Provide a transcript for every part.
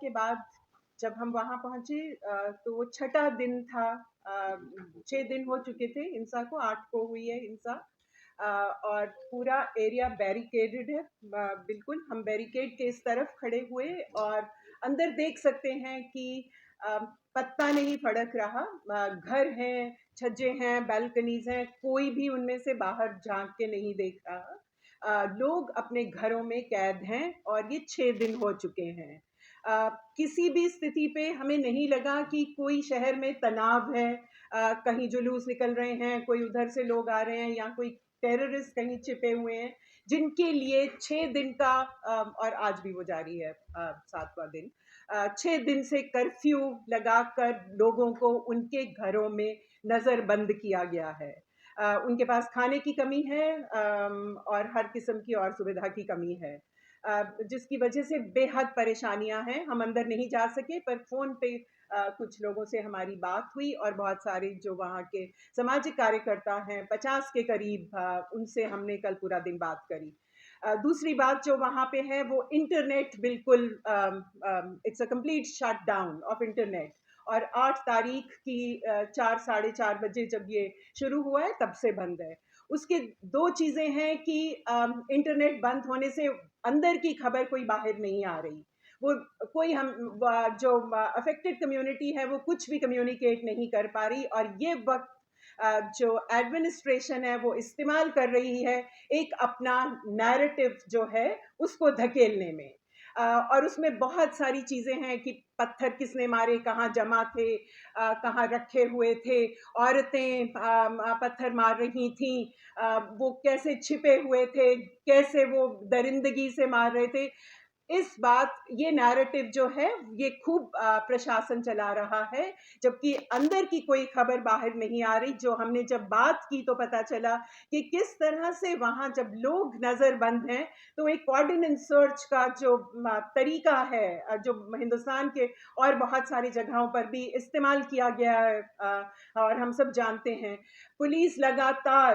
के बाद जब हम वहाँ पहुँचे तो वो छठा दिन था। 6 दिन हो चुके थे हिंसा को, 8 को हुई है हिंसा। और पूरा एरिया बैरिकेडेड है। बिल्कुल हम बैरिकेड के इस तरफ खड़े हुए और अंदर देख सकते हैं कि पत्ता नहीं फड़क रहा। घर हैं, छज्जे हैं, बालकनीज हैं, कोई भी उनमें से बाहर झांक के नहीं देख रहा। लोग अपने घरों में कैद हैं और ये 6 दिन हो चुके हैं। किसी भी स्थिति पे हमें नहीं लगा कि कोई शहर में तनाव है, कहीं जुलूस निकल रहे हैं, कोई उधर से लोग आ रहे हैं या कोई टेररिस्ट कहीं छिपे हुए हैं, जिनके लिए 6 दिन का और आज भी वो जारी है 7वां दिन, 6 दिन से कर्फ्यू लगाकर लोगों को उनके घरों में नजरबंद किया गया है। उनके पास खाने की कमी है और हर किस्म की और सुविधा की कमी है, जिसकी वजह से बेहद परेशानियां हैं। हम अंदर नहीं जा सके, पर फोन पे कुछ लोगों से हमारी बात हुई और बहुत सारे जो वहाँ के सामाजिक कार्यकर्ता हैं, 50 के करीब, उनसे हमने कल पूरा दिन बात करी। दूसरी बात जो वहाँ पे है वो इंटरनेट बिल्कुल, it's a complete shut down of internet. और 8 तारीख की 4 साढ़े 4 बजे जब ये शुरू हुआ है तब से बंद है। उसके 2 चीज़ें हैं कि इंटरनेट बंद होने से अंदर की खबर कोई बाहर नहीं आ रही। वो कोई हम जो अफेक्टेड कम्युनिटी है वो कुछ भी कम्युनिकेट नहीं कर पा रही, और ये वक्त जो एडमिनिस्ट्रेशन है वो इस्तेमाल कर रही है एक अपना नैरेटिव जो है उसको धकेलने में। और उसमें बहुत सारी चीज़ें हैं कि पत्थर किसने मारे, कहाँ जमा थे, कहाँ रखे हुए थे, औरतें पत्थर मार रही थीं, वो कैसे छिपे हुए थे, कैसे वो दरिंदगी से मार रहे थे। इस बात, ये नैरेटिव जो है ये खूब प्रशासन चला रहा है, जबकि अंदर की कोई खबर बाहर नहीं आ रही। जो हमने जब बात की तो पता चला कि किस तरह से वहाँ जब लोग नज़रबंद हैं तो एक ऑर्डिनेंस सर्च का जो तरीका है, जो हिंदुस्तान के और बहुत सारी जगहों पर भी इस्तेमाल किया गया है, और हम सब जानते हैं। पुलिस लगातार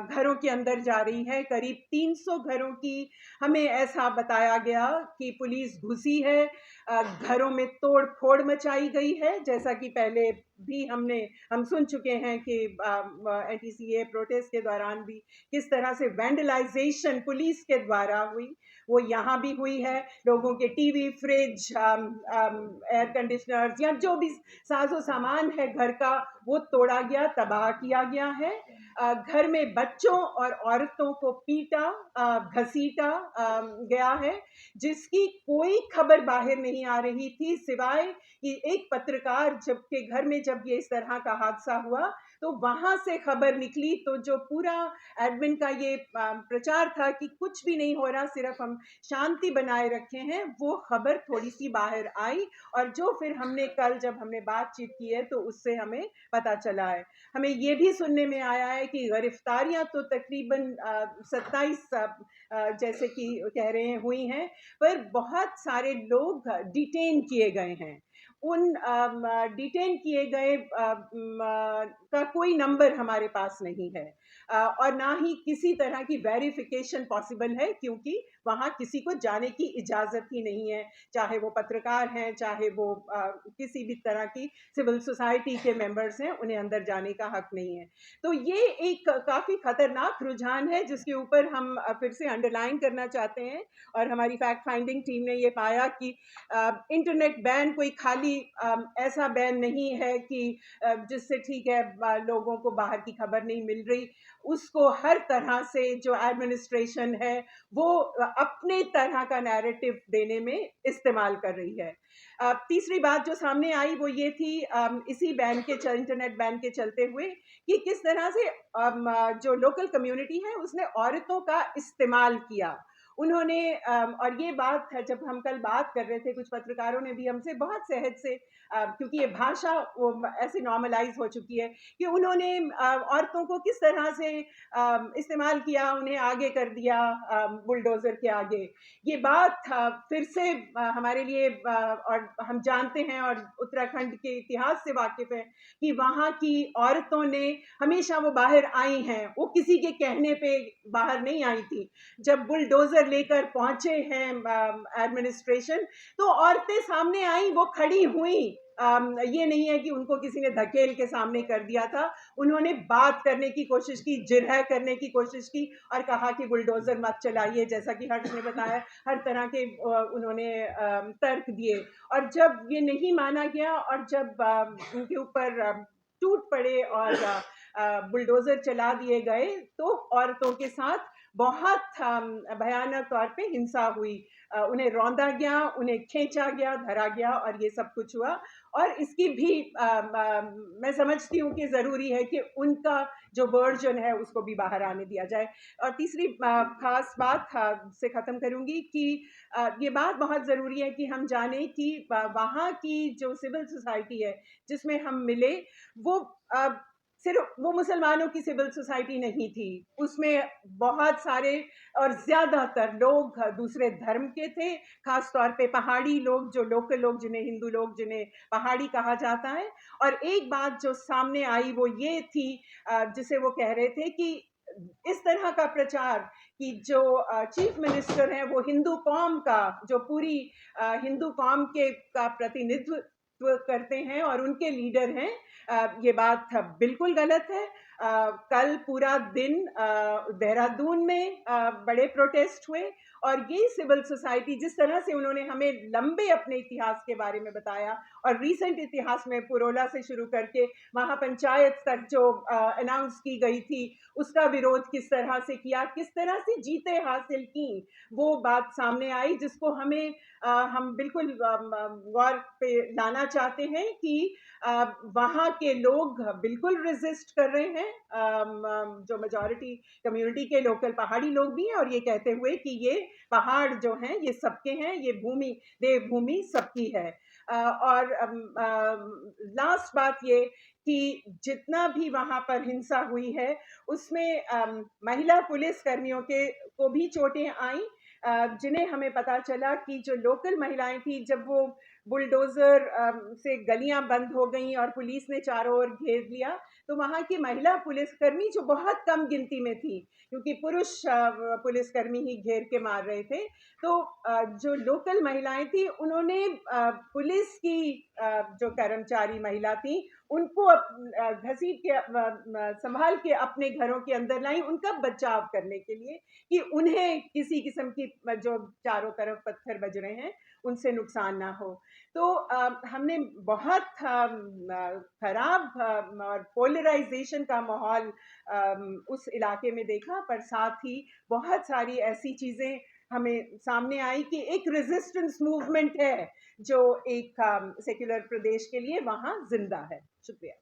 घरों के अंदर जा रही है। करीब 300 घरों की हमें ऐसा बताया गया कि पुलिस घुसी है, घरों में तोड़ फोड़ मचाई गई है, जैसा कि पहले भी हम सुन चुके हैं कि एनटीसीए प्रोटेस्ट के दौरान भी किस तरह से वैंडलाइजेशन पुलिस के द्वारा हुई, वो यहाँ भी हुई है। लोगों के टीवी, फ्रिज, एयर कंडीशनर्स या जो भी साजो सामान है घर का वो तोड़ा गया, तबाह किया गया है। घर में बच्चों और औरतों को पीटा, घसीटा गया है, जिसकी कोई खबर बाहर नहीं आ रही थी, सिवाय कि एक पत्रकार जब के घर में जब ये इस तरह का हादसा हुआ तो वहां से खबर निकली। तो जो पूरा एडमिन का ये प्रचार था कि कुछ भी नहीं हो रहा, सिर्फ हम शांति बनाए रखे हैं, वो खबर थोड़ी सी बाहर आई। और जो फिर हमने कल जब हमने बातचीत की है तो उससे हमें पता चला है। हमें ये भी सुनने में आया है कि गिरफ्तारियां तो तकरीबन 27 जैसे कि कह रहे हैं हुई हैं, पर बहुत सारे लोग डिटेन किए गए हैं। उन डिटेन किए गए का कोई नंबर हमारे पास नहीं है, और ना ही किसी तरह की वेरिफिकेशन पॉसिबल है, क्योंकि वहाँ किसी को जाने की इजाज़त ही नहीं है, चाहे वो पत्रकार हैं, चाहे वो किसी भी तरह की सिविल सोसाइटी के मेंबर्स हैं, उन्हें अंदर जाने का हक नहीं है। तो ये एक काफ़ी खतरनाक रुझान है जिसके ऊपर हम फिर से अंडरलाइन करना चाहते हैं। और हमारी फैक्ट फाइंडिंग टीम ने ये पाया कि इंटरनेट बैन कोई खाली ऐसा बैन नहीं है कि जिससे ठीक है लोगों को बाहर की खबर नहीं मिल रही, उसको हर तरह से जो एडमिनिस्ट्रेशन है वो अपने तरह का नैरेटिव देने में इस्तेमाल कर रही है। तीसरी बात जो सामने आई वो ये थी, इसी बैन के इंटरनेट बैन के चलते हुए, कि किस तरह से जो लोकल कम्युनिटी है उसने औरतों का इस्तेमाल किया। उन्होंने और ये बात है, जब हम कल बात कर रहे थे कुछ पत्रकारों ने भी हमसे बहुत सहज से, क्योंकि ये भाषा ऐसे नॉर्मलाइज हो चुकी है, कि उन्होंने औरतों को किस तरह से इस्तेमाल किया, उन्हें आगे कर दिया बुलडोजर के आगे। ये बात फिर से हमारे लिए, और हम जानते हैं और उत्तराखंड के इतिहास से वाकिफ है कि वहाँ की औरतों ने हमेशा वो बाहर आई हैं, वो किसी के कहने पे बाहर नहीं आई थी। जब बुलडोजर बुलडोजर लेकर पहुंचे हैं एडमिनिस्ट्रेशन, तो औरतें सामने आई, वो खड़ी हुई। ये नहीं है कि उनको किसी ने धकेल के सामने कर दिया था। उन्होंने बात करने की कोशिश की, जिरह करने की कोशिश की और कहा कि बुलडोजर मत चलाइए, जैसा कि हर्ष ने बताया, हर तरह के उन्होंने तर्क दिए। और जब ये नहीं माना गया और जब उनके ऊपर टूट पड़े और बुलडोजर चला दिए गए, तो औरतों के साथ बहुत भयानक तौर पे हिंसा हुई। उन्हें रौंदा गया, उन्हें खींचा गया, धरा गया और ये सब कुछ हुआ। और इसकी भी मैं समझती हूँ कि ज़रूरी है कि उनका जो वर्जन है उसको भी बाहर आने दिया जाए। और तीसरी खास बात से ख़त्म करूँगी कि ये बात बहुत ज़रूरी है कि हम जानें कि वहाँ की जो सिविल सोसाइटी है जिसमें हम मिले, वो सिर्फ वो मुसलमानों की सिविल सोसाइटी नहीं थी, उसमें बहुत सारे और ज़्यादातर लोग दूसरे धर्म के थे, खास तौर पे पहाड़ी लोग, जो लोकल लोग, जिन्हें हिंदू लोग, जिन्हें पहाड़ी कहा जाता है। और एक बात जो सामने आई वो ये थी, जिसे वो कह रहे थे कि इस तरह का प्रचार कि जो चीफ मिनिस्टर हैं वो हिंदू कौम का, जो पूरी हिंदू कौम के का प्रतिनिधित्व करते हैं और उनके लीडर हैं, ये बात बिल्कुल गलत है। कल पूरा दिन देहरादून में बड़े प्रोटेस्ट हुए और ये सिविल सोसाइटी जिस तरह से उन्होंने हमें लंबे अपने इतिहास के बारे में बताया और रीसेंट इतिहास में पुरोला से शुरू करके महापंचायत तक जो अनाउंस की गई थी, उसका विरोध किस तरह से किया, किस तरह से जीतें हासिल की, वो बात सामने आई, जिसको हमें हम बिल्कुल गौर पे लाना चाहते हैं कि वहाँ के लोग बिल्कुल रेजिस्ट कर रहे हैं, जो मेजॉरिटी कम्युनिटी के लोकल पहाड़ी लोग भी हैं, और ये कहते हुए कि ये पहाड़ जो हैं ये सबके हैं, ये भूमि देवभूमि सबकी है। और लास्ट बात ये कि जितना भी वहाँ पर हिंसा हुई है उसमें महिला पुलिस कर्मियों को भी चोटें आई, जिन्हें हमें पता चला कि जो लोकल महिलाएं थी, जब वो बुलडोजर से गलियां बंद हो गई और पुलिस ने चारों ओर घेर लिया, तो वहाँ की महिला पुलिसकर्मी, जो बहुत कम गिनती में थी क्योंकि पुरुष पुलिसकर्मी ही घेर के मार रहे थे, तो जो लोकल महिलाएं थी उन्होंने पुलिस की जो कर्मचारी महिला थी उनको घसीट के संभाल के अपने घरों के अंदर लाई, उनका बचाव करने के लिए कि उन्हें किसी किस्म की जो चारों तरफ पत्थर बज रहे हैं उनसे नुकसान ना हो। तो हमने बहुत खराब और पोलराइजेशन का माहौल उस इलाके में देखा, पर साथ ही बहुत सारी ऐसी चीज़ें हमें सामने आई कि एक रेजिस्टेंस मूवमेंट है जो एक सेक्युलर प्रदेश के लिए वहाँ जिंदा है। शुक्रिया।